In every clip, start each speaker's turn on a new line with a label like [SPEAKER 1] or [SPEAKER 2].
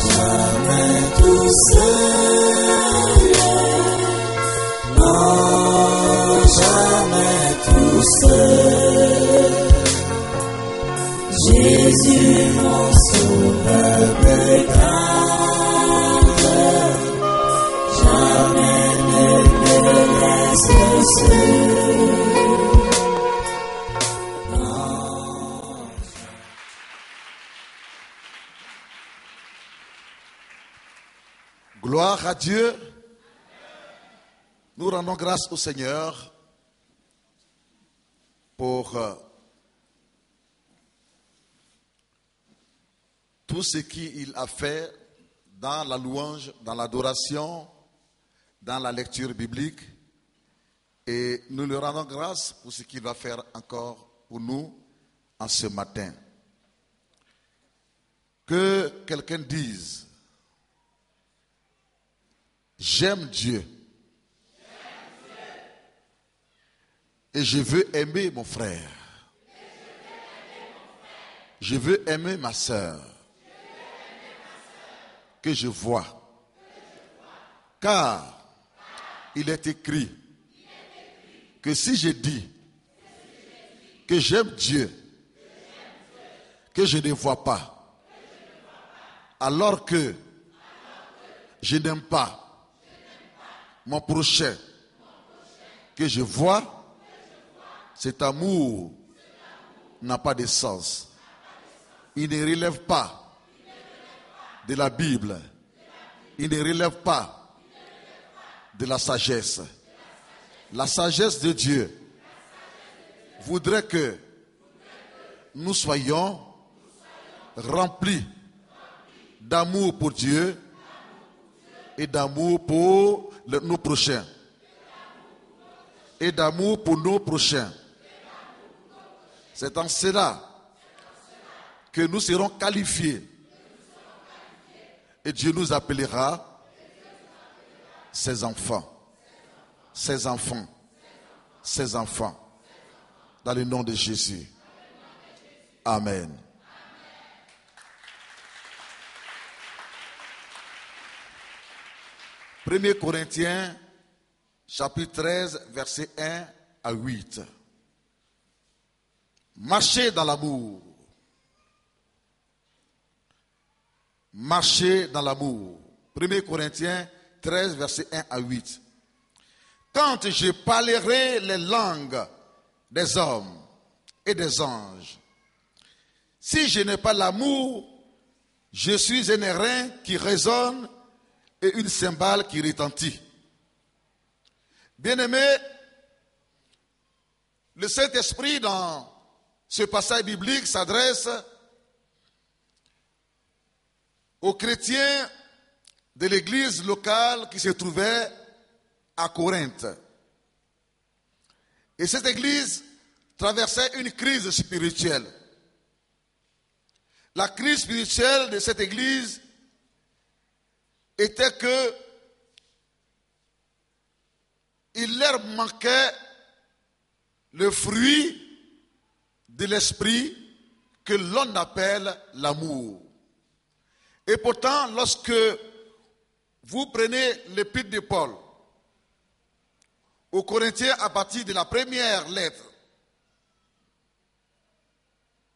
[SPEAKER 1] jamais tout seul, non, jamais tout seul. Jésus, mon sauveur de grâce, jamais ne me laisse seul.
[SPEAKER 2] Gloire à Dieu. Nous rendons grâce au Seigneur pour tout ce qu'il a fait dans la louange, dans l'adoration, dans la lecture biblique. Et nous lui rendons grâce pour ce qu'il va faire encore pour nous en ce matin. Que quelqu'un dise: j'aime Dieu. Et je veux aimer mon frère. Je veux aimer ma sœur. Que je vois. Car il est écrit que si je dis que j'aime Dieu, que je ne vois pas, alors que je n'aime pas mon prochain que je vois, cet amour n'a pas de sens. Il ne relève pas de la Bible. Il ne relève pas de la sagesse. La sagesse de Dieu voudrait que nous soyons remplis d'amour pour Dieu et d'amour pour nos prochains. Et d'amour pour nos prochains. C'est en cela que nous serons qualifiés. Et Dieu nous appellera ses enfants. Ses enfants. Ses enfants. Dans le nom de Jésus. Amen. 1 Corinthiens, chapitre 13, versets 1 à 8. Marchez dans l'amour. Marchez dans l'amour. 1 Corinthiens 13, versets 1 à 8. Quand je parlerai les langues des hommes et des anges, si je n'ai pas l'amour, je suis un airain qui résonne et une cymbale qui retentit. Bien-aimés, le Saint-Esprit dans ce passage biblique s'adresse aux chrétiens de l'église locale qui se trouvait à Corinthe. Et cette église traversait une crise spirituelle. La crise spirituelle de cette église était que il leur manquait le fruit de l'esprit que l'on appelle l'amour. Et pourtant, lorsque vous prenez l'épître de Paul aux Corinthiens à partir de la première lettre,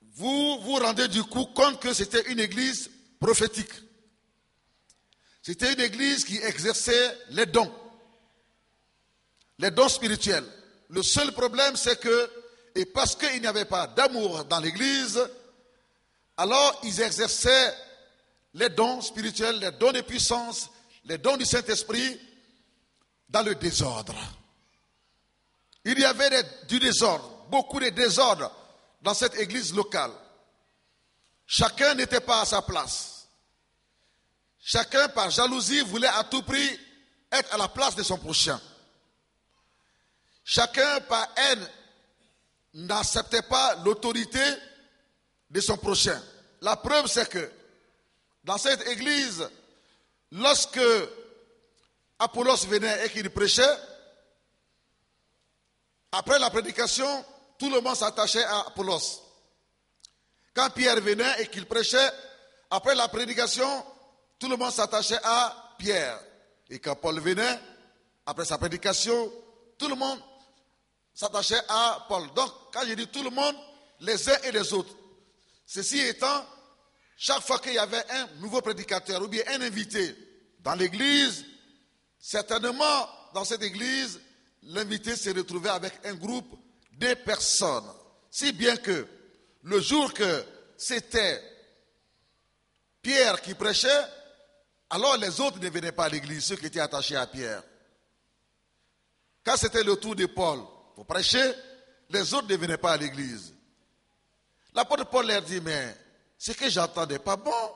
[SPEAKER 2] vous vous rendez du coup compte que c'était une église prophétique. C'était une église qui exerçait les dons spirituels. Le seul problème, c'est que, et parce qu'il n'y avait pas d'amour dans l'église, alors ils exerçaient les dons spirituels, les dons de puissance, les dons du Saint-Esprit dans le désordre. Il y avait du désordre, beaucoup de désordre dans cette église locale. Chacun n'était pas à sa place. Chacun, par jalousie, voulait à tout prix être à la place de son prochain. Chacun, par haine, n'acceptait pas l'autorité de son prochain. La preuve, c'est que dans cette église, lorsque Apollos venait et qu'il prêchait, après la prédication, tout le monde s'attachait à Apollos. Quand Pierre venait et qu'il prêchait, après la prédication, tout le monde s'attachait à Pierre. Et quand Paul venait, après sa prédication, tout le monde s'attachait à Paul. Donc, quand je dis tout le monde, les uns et les autres. Ceci étant, chaque fois qu'il y avait un nouveau prédicateur ou bien un invité dans l'église, certainement dans cette église, l'invité s'est retrouvé avec un groupe de personnes. Si bien que le jour que c'était Pierre qui prêchait, alors les autres ne venaient pas à l'église, ceux qui étaient attachés à Pierre. Quand c'était le tour de Paul pour prêcher, les autres ne venaient pas à l'église. L'apôtre Paul leur dit, mais ce que j'entendais pas bon.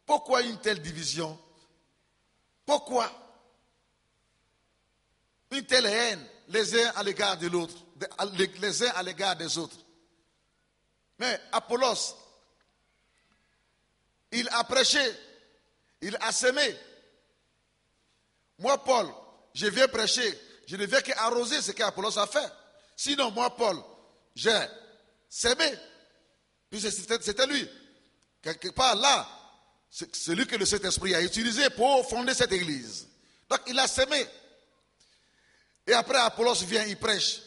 [SPEAKER 2] Pourquoi une telle division? Pourquoi une telle haine les uns à l'égard de l'autre, les uns à l'égard des autres? Mais Apollos, il a prêché, il a semé. Moi, Paul, je viens prêcher, je ne viens qu'arroser ce qu'Apollos a fait. Sinon, moi, Paul, j'ai semé. Puis c'était lui. Quelque part là, c'est celui que le Saint-Esprit a utilisé pour fonder cette église. Donc, il a semé. Et après, Apollos vient, il prêche.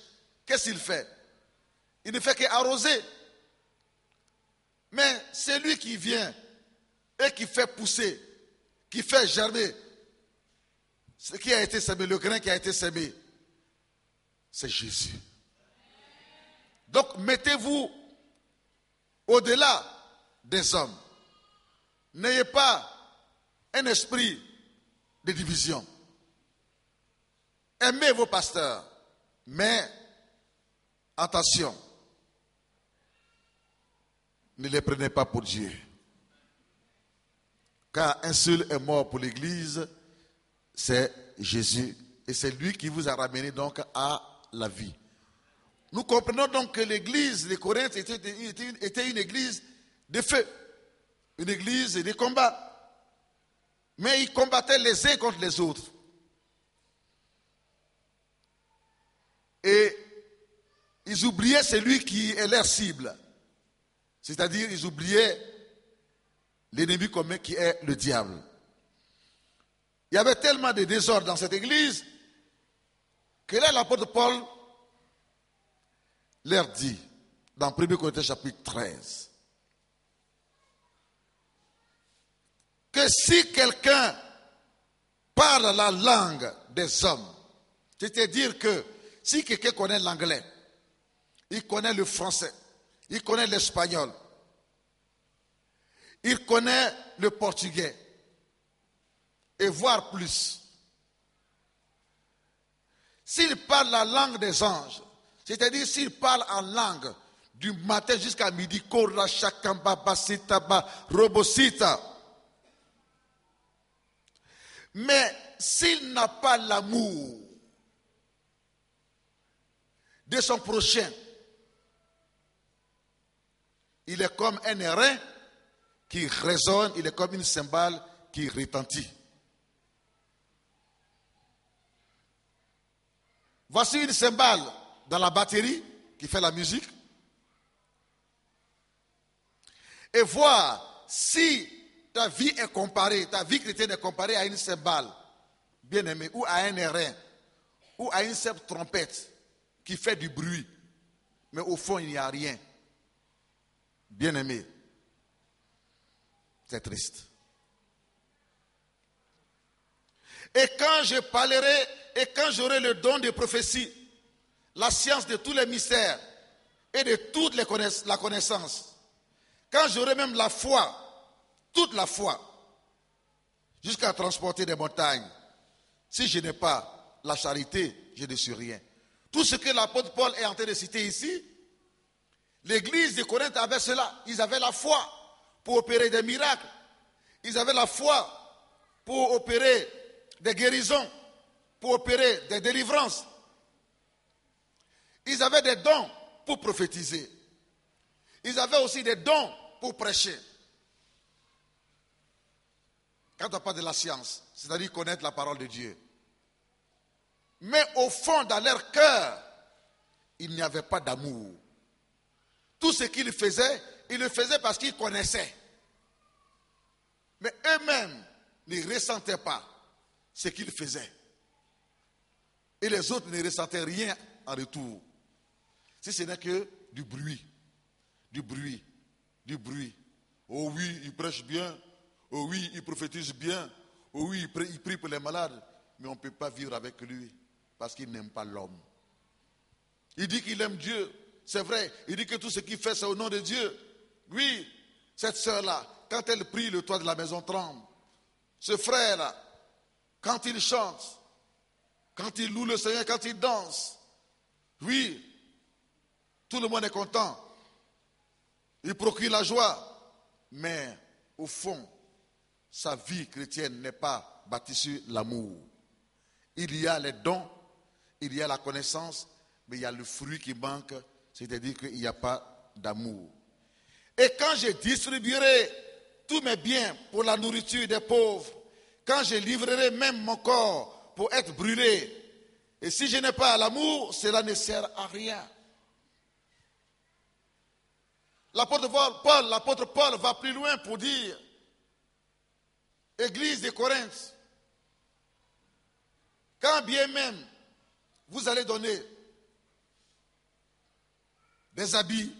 [SPEAKER 2] Qu'est-ce qu'il fait? Il ne fait qu'arroser. Mais c'est lui qui vient et qui fait pousser, qui fait germer ce qui a été semé, le grain qui a été semé. C'est Jésus. Donc, mettez-vous au-delà des hommes. N'ayez pas un esprit de division. Aimez vos pasteurs, mais attention, ne les prenez pas pour Dieu. Car un seul est mort pour l'Église, c'est Jésus. Et c'est lui qui vous a ramené donc à la vie. Nous comprenons donc que l'église de Corinthe était une église de feu, une église de combat. Mais ils combattaient les uns contre les autres. Et ils oubliaient celui qui est leur cible. C'est-à-dire, ils oubliaient l'ennemi commun qui est le diable. Il y avait tellement de désordre dans cette église que là, l'apôtre Paul leur dit, dans 1 Corinthiens chapitre 13, que si quelqu'un parle la langue des hommes, c'est-à-dire que si quelqu'un connaît l'anglais, il connaît le français, il connaît l'espagnol, il connaît le portugais, et voire plus. S'il parle la langue des anges, c'est-à-dire s'il parle en langue du matin jusqu'à midi, Kora, Shakamba, Basitaba, Robosita, mais s'il n'a pas l'amour de son prochain, il est comme un airain qui résonne, il est comme une cymbale qui retentit. Voici une cymbale dans la batterie qui fait la musique. Et voir si ta vie est comparée, ta vie chrétienne est comparée à une cymbale, bien aimée, ou à un airain, ou à une simple trompette qui fait du bruit, mais au fond il n'y a rien. Bien aimé, c'est triste. Et quand je parlerai, et quand j'aurai le don de prophétie, la science de tous les mystères et de toute la connaissance, quand j'aurai même la foi, toute la foi, jusqu'à transporter des montagnes, si je n'ai pas la charité, je ne suis rien. Tout ce que l'apôtre Paul est en train de citer ici, l'église de Corinthe avait cela. Ils avaient la foi pour opérer des miracles. Ils avaient la foi pour opérer des guérisons, pour opérer des délivrances. Ils avaient des dons pour prophétiser. Ils avaient aussi des dons pour prêcher. Quand on parle de la science, c'est-à-dire connaître la parole de Dieu. Mais au fond, dans leur cœur, il n'y avait pas d'amour. Tout ce qu'ils faisaient ils le faisaient parce qu'ils connaissaient. Mais eux-mêmes ne ressentaient pas ce qu'ils faisaient. Et les autres ne ressentaient rien en retour. Si ce n'est que du bruit. Du bruit. Du bruit. Oh oui, il prêche bien. Oh oui, il prophétise bien. Oh oui, il prie pour les malades. Mais on ne peut pas vivre avec lui parce qu'il n'aime pas l'homme. Il dit qu'il aime Dieu. C'est vrai. Il dit que tout ce qu'il fait, c'est au nom de Dieu. Oui, cette sœur-là, quand elle prie, le toit de la maison tremble. Ce frère-là, quand il chante, quand il loue le Seigneur, quand il danse, oui, tout le monde est content. Il procure la joie. Mais au fond, sa vie chrétienne n'est pas bâtie sur l'amour. Il y a les dons, il y a la connaissance, mais il y a le fruit qui manque, c'est-à-dire qu'il n'y a pas d'amour. Et quand je distribuerai tous mes biens pour la nourriture des pauvres, quand je livrerai même mon corps pour être brûlé, et si je n'ai pas l'amour, cela ne sert à rien. L'apôtre Paul va plus loin pour dire, Église de Corinthe, quand bien même vous allez donner des habits,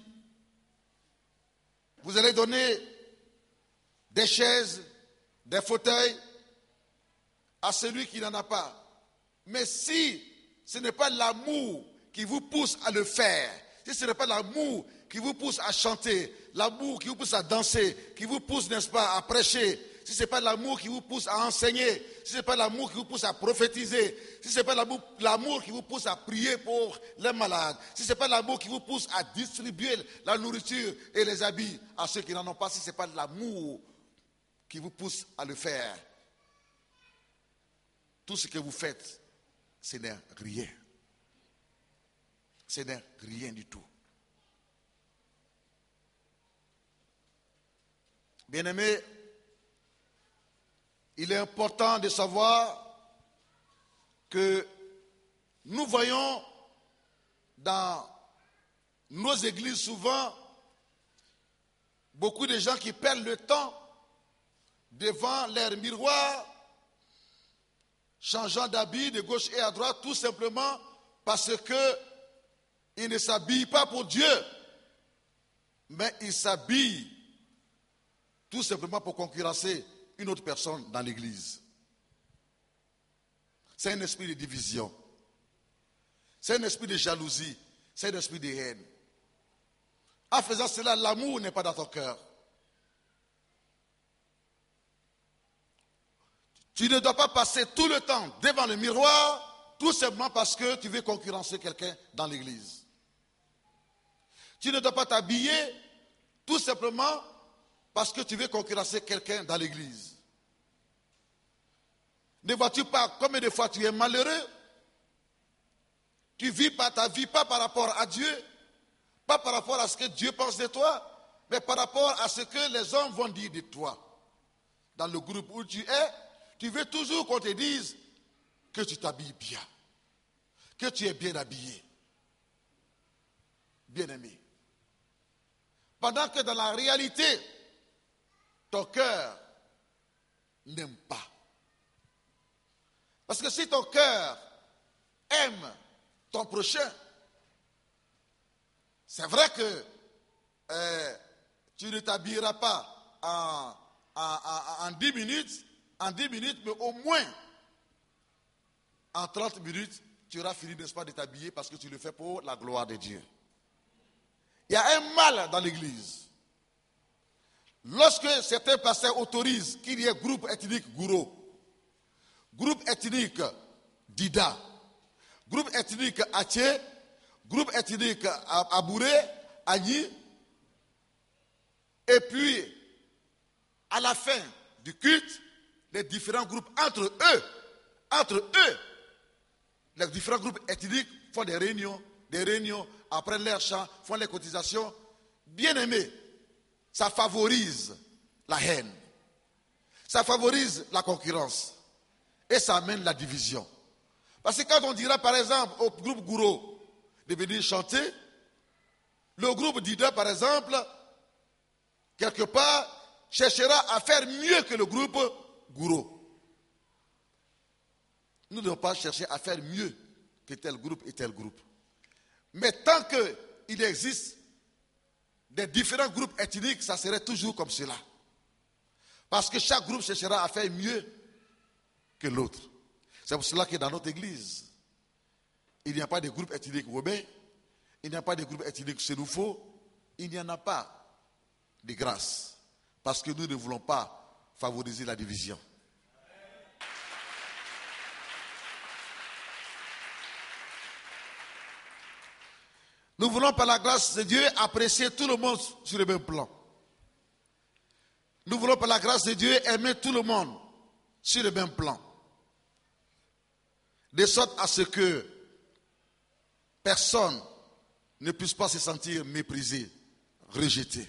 [SPEAKER 2] vous allez donner des chaises, des fauteuils à celui qui n'en a pas. Mais si ce n'est pas l'amour qui vous pousse à le faire, si ce n'est pas l'amour qui vous pousse à chanter, l'amour qui vous pousse à danser, qui vous pousse, n'est-ce pas, à prêcher, si ce n'est pas l'amour qui vous pousse à enseigner, si ce n'est pas l'amour qui vous pousse à prophétiser, si ce n'est pas l'amour qui vous pousse à prier pour les malades, si ce n'est pas l'amour qui vous pousse à distribuer la nourriture et les habits à ceux qui n'en ont pas, si ce n'est pas l'amour qui vous pousse à le faire, tout ce que vous faites, ce n'est rien. Ce n'est rien du tout. Bien-aimés, il est important de savoir que nous voyons dans nos églises souvent beaucoup de gens qui perdent le temps devant leur miroir, changeant d'habit de gauche et à droite, tout simplement parce qu'ils ne s'habillent pas pour Dieu, mais ils s'habillent tout simplement pour concurrencer une autre personne dans l'église. C'est un esprit de division. C'est un esprit de jalousie. C'est un esprit de haine. En faisant cela, l'amour n'est pas dans ton cœur. Tu ne dois pas passer tout le temps devant le miroir, tout simplement parce que tu veux concurrencer quelqu'un dans l'église. Tu ne dois pas t'habiller, tout simplement parce que tu veux concurrencer quelqu'un dans l'église. Ne vois-tu pas combien de fois tu es malheureux? Tu vis pas ta vie pas par rapport à Dieu, pas par rapport à ce que Dieu pense de toi, mais par rapport à ce que les hommes vont dire de toi. Dans le groupe où tu es, tu veux toujours qu'on te dise que tu t'habilles bien, que tu es bien habillé, bien aimé. Pendant que dans la réalité, ton cœur n'aime pas. Parce que si ton cœur aime ton prochain, c'est vrai que tu ne t'habilleras pas en 10 minutes, mais au moins en 30 minutes, tu auras fini, n'est-ce pas, de t'habiller parce que tu le fais pour la gloire de Dieu. Il y a un mal dans l'église. Lorsque certains pasteurs autorisent qu'il y ait groupe ethnique Gouro, groupe ethnique Dida, groupe ethnique Aché, groupe ethnique Abouré, Agni, et puis à la fin du culte, les différents groupes entre eux, les différents groupes ethniques font des réunions, apprennent leur chant, font les cotisations. Bien aimés, ça favorise la haine, ça favorise la concurrence et ça amène la division. Parce que quand on dira par exemple au groupe Gouro de venir chanter, le groupe Dida par exemple quelque part, cherchera à faire mieux que le groupe gourou. Nous ne devons pas chercher à faire mieux que tel groupe et tel groupe. Mais tant qu'il existe des différents groupes ethniques, ça serait toujours comme cela. Parce que chaque groupe cherchera à faire mieux que l'autre. C'est pour cela que dans notre église, il n'y a pas de groupe ethnique roubaix, il n'y a pas de groupe ethnique sénoufo, il n'y en a pas de grâce. Parce que nous ne voulons pas favoriser la division. Nous voulons par la grâce de Dieu apprécier tout le monde sur le même plan. Nous voulons par la grâce de Dieu aimer tout le monde sur le même plan. De sorte à ce que personne ne puisse pas se sentir méprisé, rejeté.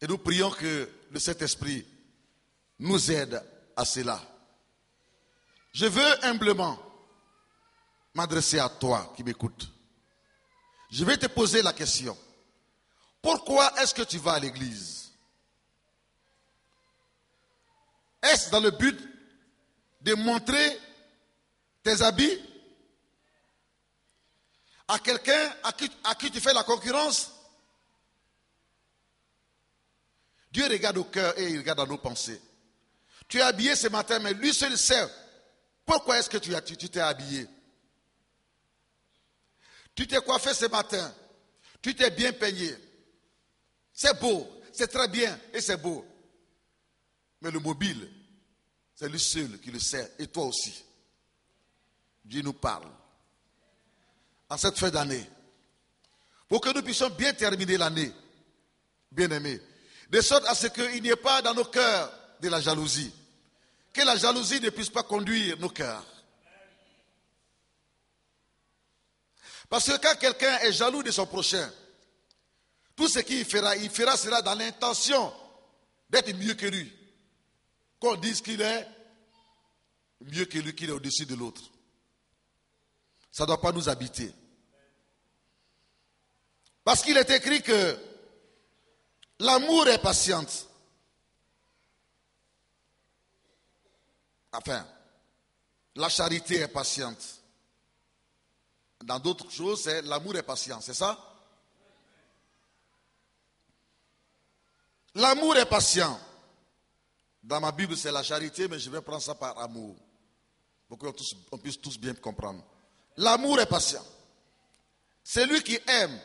[SPEAKER 2] Et nous prions que le Saint-Esprit nous aide à cela. Je veux humblement m'adresser à toi qui m'écoutes. Je vais te poser la question. Pourquoi est-ce que tu vas à l'église? Est-ce dans le but de montrer tes habits à quelqu'un à qui tu fais la concurrence? Dieu regarde au cœur et il regarde dans nos pensées. Tu es habillé ce matin, mais lui seul sait pourquoi est-ce que tu t'es habillé. Tu t'es coiffé ce matin, tu t'es bien peigné. C'est beau, c'est très bien et c'est beau. Mais le mobile, c'est lui seul qui le sait et toi aussi. Dieu nous parle. En cette fin d'année, pour que nous puissions bien terminer l'année, bien aimés, de sorte à ce qu'il n'y ait pas dans nos cœurs de la jalousie. Que la jalousie ne puisse pas conduire nos cœurs. Parce que quand quelqu'un est jaloux de son prochain, tout ce qu'il fera cela dans l'intention d'être mieux que lui. Qu'on dise qu'il est mieux que lui, qu'il est au-dessus de l'autre. Ça ne doit pas nous habiter. Parce qu'il est écrit que l'amour est patiente. Enfin, la charité est patiente. Dans d'autres choses, c'est l'amour est patient, c'est ça? L'amour est patient. Dans ma Bible, c'est la charité, mais je vais prendre ça par amour. Pour qu'on puisse tous bien comprendre. L'amour est patient. Celui qui aime,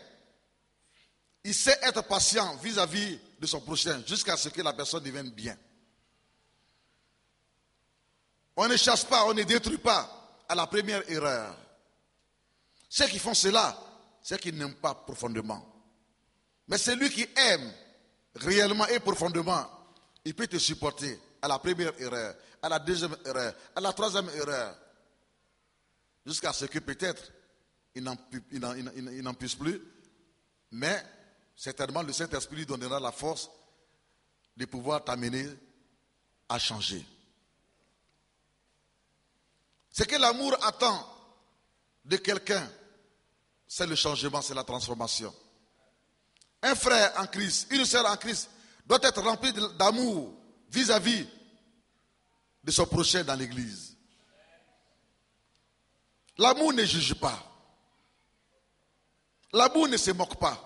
[SPEAKER 2] il sait être patient vis-à-vis de son prochain, jusqu'à ce que la personne devienne bien. On ne chasse pas, on ne détruit pas à la première erreur. Ceux qui font cela, c'est qu'ils n'aiment pas profondément. Mais celui qui aime réellement et profondément, il peut te supporter à la première erreur, à la deuxième erreur, à la troisième erreur, jusqu'à ce que peut-être il n'en puisse plus, mais certainement le Saint-Esprit lui donnera la force de pouvoir t'amener à changer. Ce que l'amour attend de quelqu'un, c'est le changement, c'est la transformation. Un frère en Christ, une sœur en Christ doit être rempli d'amour vis-à-vis de son prochain dans l'église. L'amour ne juge pas. L'amour ne se moque pas.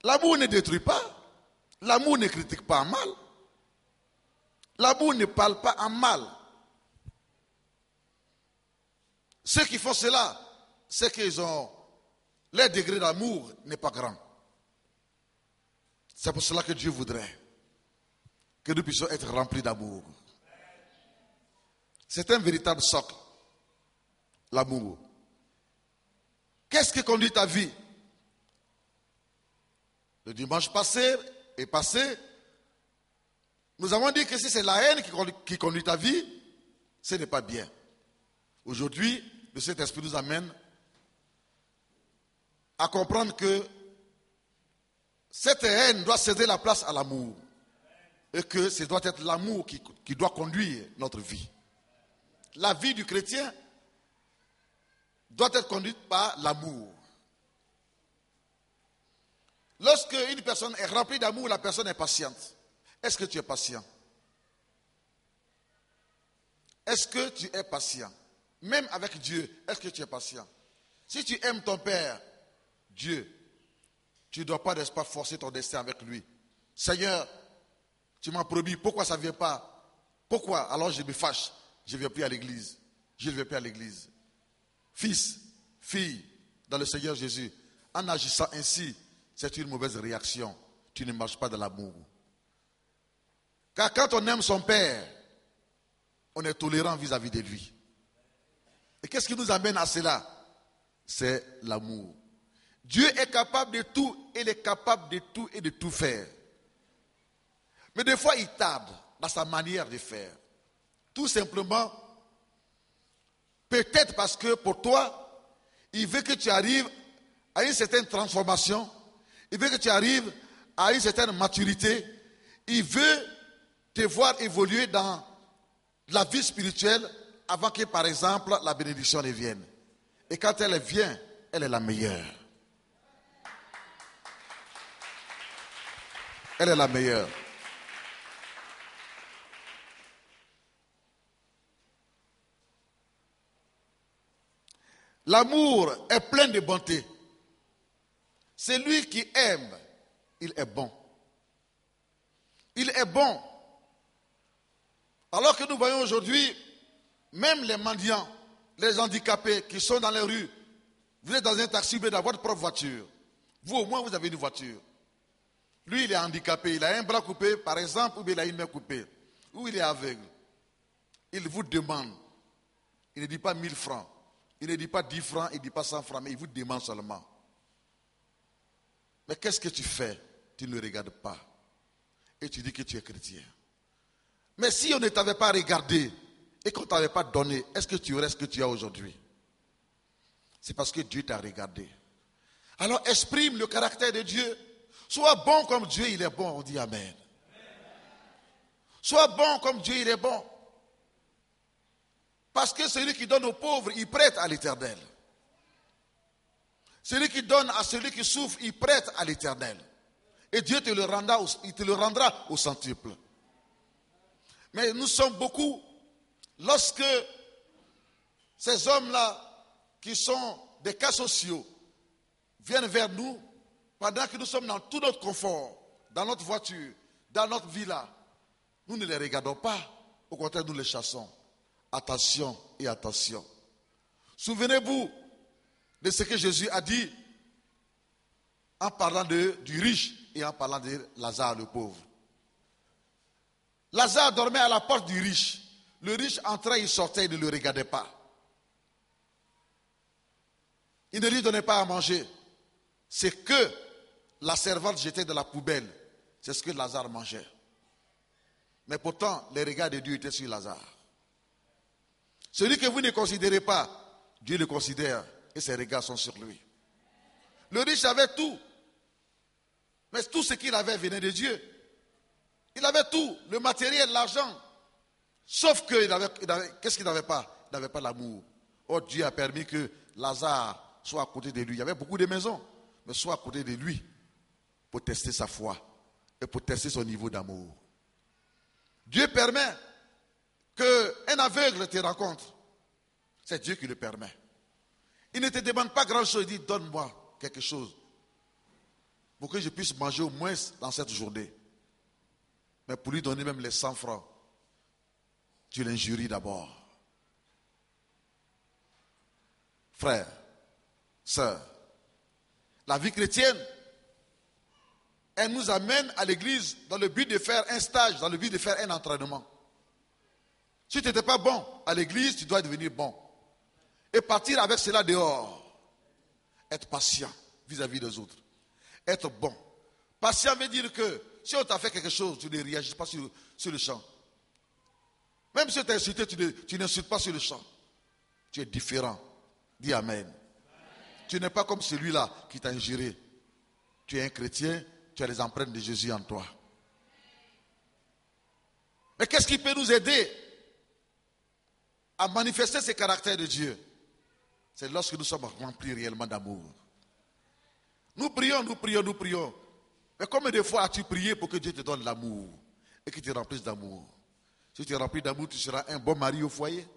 [SPEAKER 2] L'amour ne détruit pas. L'amour ne critique pas en mal. L'amour ne parle pas en mal. Ceux qui font cela, c'est qu'ils ont... Leur degré d'amour n'est pas grand. C'est pour cela que Dieu voudrait que nous puissions être remplis d'amour. C'est un véritable socle, l'amour. Qu'est-ce qui conduit ta vie? Le dimanche passé est passé. Nous avons dit que si c'est la haine qui conduit ta vie, ce n'est pas bien. Aujourd'hui, le Saint-Esprit nous amène à comprendre que cette haine doit céder la place à l'amour. Et que ce doit être l'amour qui doit conduire notre vie. La vie du chrétien doit être conduite par l'amour. Lorsque une personne est remplie d'amour, la personne est patiente. Est-ce que tu es patient? Est-ce que tu es patient? Même avec Dieu, est-ce que tu es patient? Si tu aimes ton Père, Dieu, tu ne dois pas, n'est-ce pas, forcer ton destin avec lui. Seigneur, tu m'as promis, pourquoi ça ne vient pas? Pourquoi? Alors je me fâche, je ne viens plus à l'église. Je ne vais plus à l'église. Fils, fille, dans le Seigneur Jésus, en agissant ainsi, c'est une mauvaise réaction. Tu ne marches pas dans l'amour. Car quand on aime son Père, on est tolérant vis-à-vis de lui. Et qu'est-ce qui nous amène à cela? C'est l'amour. Dieu est capable de tout, il est capable de tout et de tout faire. Mais des fois, il tarde dans sa manière de faire. Tout simplement, peut-être parce que pour toi, il veut que tu arrives à une certaine transformation, il veut que tu arrives à une certaine maturité, il veut te voir évoluer dans la vie spirituelle avant que, par exemple, la bénédiction ne vienne. Et quand elle vient, elle est la meilleure. Elle est la meilleure. L'amour est plein de bonté. Celui qui aime, il est bon. Il est bon. Alors que nous voyons aujourd'hui, même les mendiants, les handicapés qui sont dans les rues, vous êtes dans un taxi, vous êtes dans votre propre voiture. Vous, au moins, vous avez une voiture. Lui, il est handicapé, il a un bras coupé, par exemple, ou bien il a une main coupée, ou il est aveugle. Il vous demande. Il ne dit pas 1000 francs. Il ne dit pas 10 francs, il ne dit pas 100 francs, mais il vous demande seulement. Mais qu'est-ce que tu fais? Tu ne le regardes pas. Et tu dis que tu es chrétien. Mais si on ne t'avait pas regardé et qu'on ne t'avait pas donné, est-ce que tu aurais ce que tu as aujourd'hui? C'est parce que Dieu t'a regardé. Alors exprime le caractère de Dieu. Sois bon comme Dieu, il est bon. On dit Amen. Sois bon comme Dieu, il est bon. Parce que celui qui donne aux pauvres, il prête à l'Éternel. Celui qui donne à celui qui souffre, il prête à l'Éternel. Et Dieu te le rendra au centuple. Mais nous sommes beaucoup, lorsque ces hommes-là, qui sont des cas sociaux, viennent vers nous, pendant que nous sommes dans tout notre confort, dans notre voiture, dans notre villa, nous ne les regardons pas, au contraire nous les chassons. Attention et attention. Souvenez-vous de ce que Jésus a dit en parlant du riche et en parlant de Lazare le pauvre. Lazare dormait à la porte du riche. Le riche entrait, il sortait, il ne le regardait pas. Il ne lui donnait pas à manger. C'est que la servante jetait dans la poubelle. C'est ce que Lazare mangeait. Mais pourtant, les regards de Dieu étaient sur Lazare. Celui que vous ne considérez pas, Dieu le considère et ses regards sont sur lui. Le riche avait tout. Mais tout ce qu'il avait venait de Dieu. Il avait tout, le matériel, l'argent. Sauf que qu'est-ce qu'il n'avait pas? Il n'avait pas l'amour. Oh, Dieu a permis que Lazare soit à côté de lui. Il y avait beaucoup de maisons, mais soit à côté de lui pour tester sa foi et pour tester son niveau d'amour. Dieu permet qu'un aveugle te rencontre. C'est Dieu qui le permet. Il ne te demande pas grand-chose. Il dit, donne-moi quelque chose pour que je puisse manger au moins dans cette journée. Mais pour lui donner même les 100 francs, tu l'injuries d'abord. Frère, sœur, la vie chrétienne, elle nous amène à l'église dans le but de faire un stage, dans le but de faire un entraînement. Si tu n'étais pas bon à l'église, tu dois devenir bon. Et partir avec cela dehors. Être patient vis-à-vis des autres. Être bon. Patient veut dire que si on t'a fait quelque chose, tu ne réagis pas sur le champ. Même si on t'a insulté, tu n'insultes pas sur le champ. Tu es différent. Dis Amen. Tu n'es pas comme celui-là qui t'a injuré. Tu es un chrétien, tu as les empreintes de Jésus en toi. Mais qu'est-ce qui peut nous aider à manifester ce caractère de Dieu? C'est lorsque nous sommes remplis réellement d'amour. Nous prions, nous prions, nous prions. Mais combien de fois as-tu prié pour que Dieu te donne l'amour et qu'il te remplisse d'amour? Si tu es rempli d'amour, tu seras un bon mari au foyer.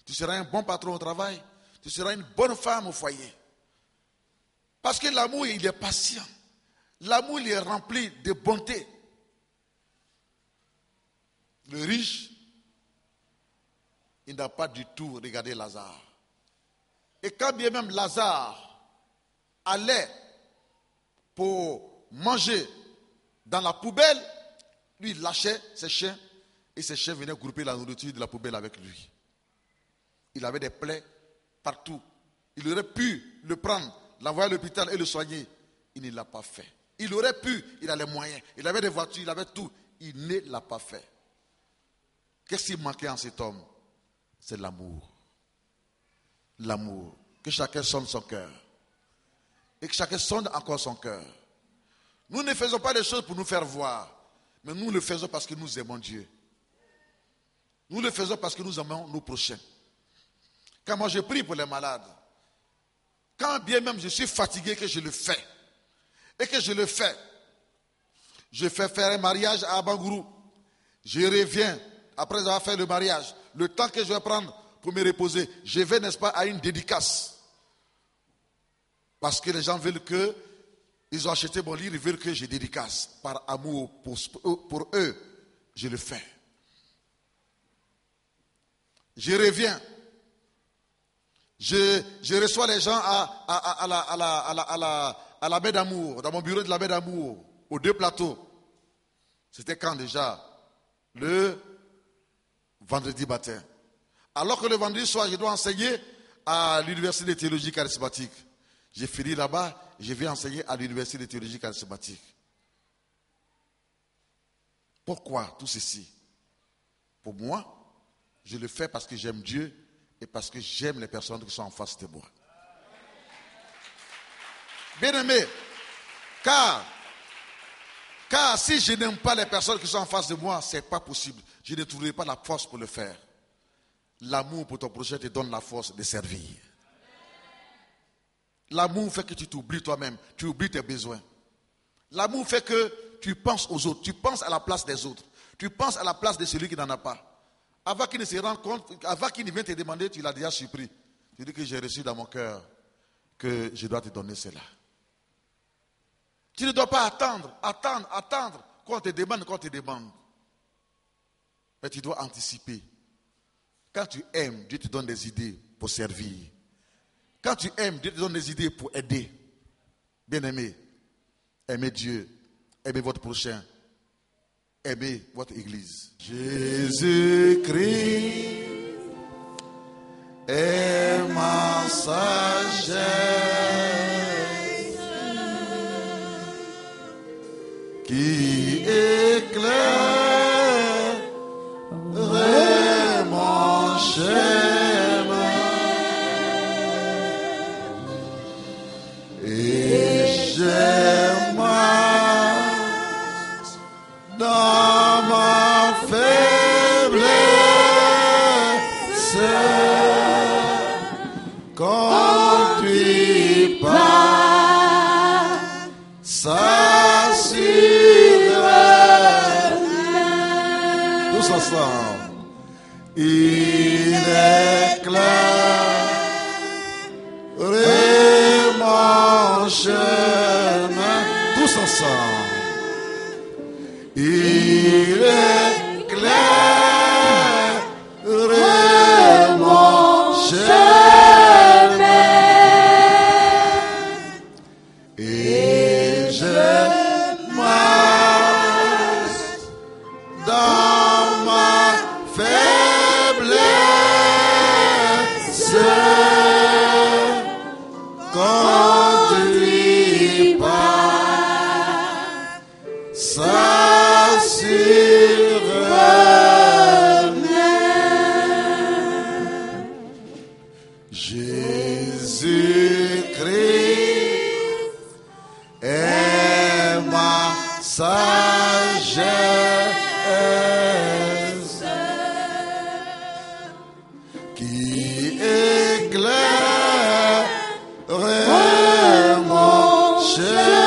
[SPEAKER 2] Tu seras un bon patron au travail. Tu seras une bonne femme au foyer. Parce que l'amour, il est patient. L'amour, il est rempli de bonté. Le riche, il n'a pas du tout regardé Lazare. Et quand bien même Lazare allait pour manger dans la poubelle, lui, il lâchait ses chiens et ses chiens venaient grouper la nourriture de la poubelle avec lui. Il avait des plaies partout. Il aurait pu le prendre, l'envoyer à l'hôpital et le soigner. Il ne l'a pas fait. Il aurait pu, il a les moyens. Il avait des voitures, il avait tout. Il ne l'a pas fait. Qu'est-ce qui manquait en cet homme? C'est l'amour. L'amour. Que chacun sonde son cœur. Et que chacun sonde encore son cœur. Nous ne faisons pas les choses pour nous faire voir. Mais nous le faisons parce que nous aimons Dieu. Nous le faisons parce que nous aimons nos prochains. Quand moi je prie pour les malades, quand bien même je suis fatigué que je le fais, et que je le fais, je fais faire un mariage à Abangourou, je reviens après avoir fait le mariage, le temps que je vais prendre pour me reposer, je vais, n'est-ce pas, à une dédicace. Parce que les gens veulent que, ils ont acheté mon livre, ils veulent que je dédicace. Par amour pour eux, je le fais. Je reviens. Je reçois les gens à la baie d'amour, dans mon bureau de la baie d'amour, aux 2 plateaux. C'était quand déjà? Le vendredi matin. Alors que le vendredi soir, je dois enseigner à l'université de théologie charismatique. J'ai fini là-bas, je vais enseigner à l'université de théologie charismatique. Pourquoi tout ceci? Pour moi, je le fais parce que j'aime Dieu et parce que j'aime les personnes qui sont en face de moi. Bien-aimé, car si je n'aime pas les personnes qui sont en face de moi, ce n'est pas possible. Je ne trouverai pas la force pour le faire. L'amour pour ton prochain te donne la force de servir. L'amour fait que tu t'oublies toi-même, tu oublies tes besoins. L'amour fait que tu penses aux autres, tu penses à la place des autres, tu penses à la place de celui qui n'en a pas. Avant qu'il ne se rende compte, avant qu'il ne vienne te demander, tu l'as déjà surpris. Tu dis que j'ai reçu dans mon cœur que je dois te donner cela. Tu ne dois pas attendre qu'on te demande. Mais tu dois anticiper. Quand tu aimes, Dieu te donne des idées pour servir. Quand tu aimes, Dieu te donne des idées pour aider. Bien-aimé, aimez Dieu, aimez votre prochain, aimez votre église. Jésus-Christ est ma sagesse, qui éclaire mon chemin. Et j'aime dans ma faiblesse conduit par sa sûreté. Tous ensemble. Il éclaire mon chemin. Tous ensemble. Il éclaire mon chemin. Et je marche dans ma faiblesse conduit par sa sûreté. Jésus-Christ est ma sagesse, qui éclaire mon chemin.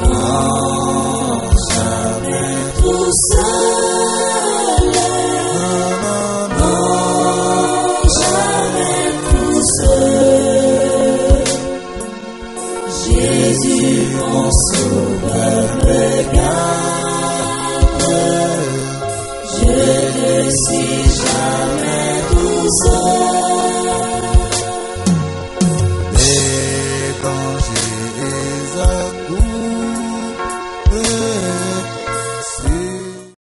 [SPEAKER 1] Non, jamais tout seul. Non, jamais tout seul. Jésus, mon sauveur, me garde. Je ne suis jamais tout seul.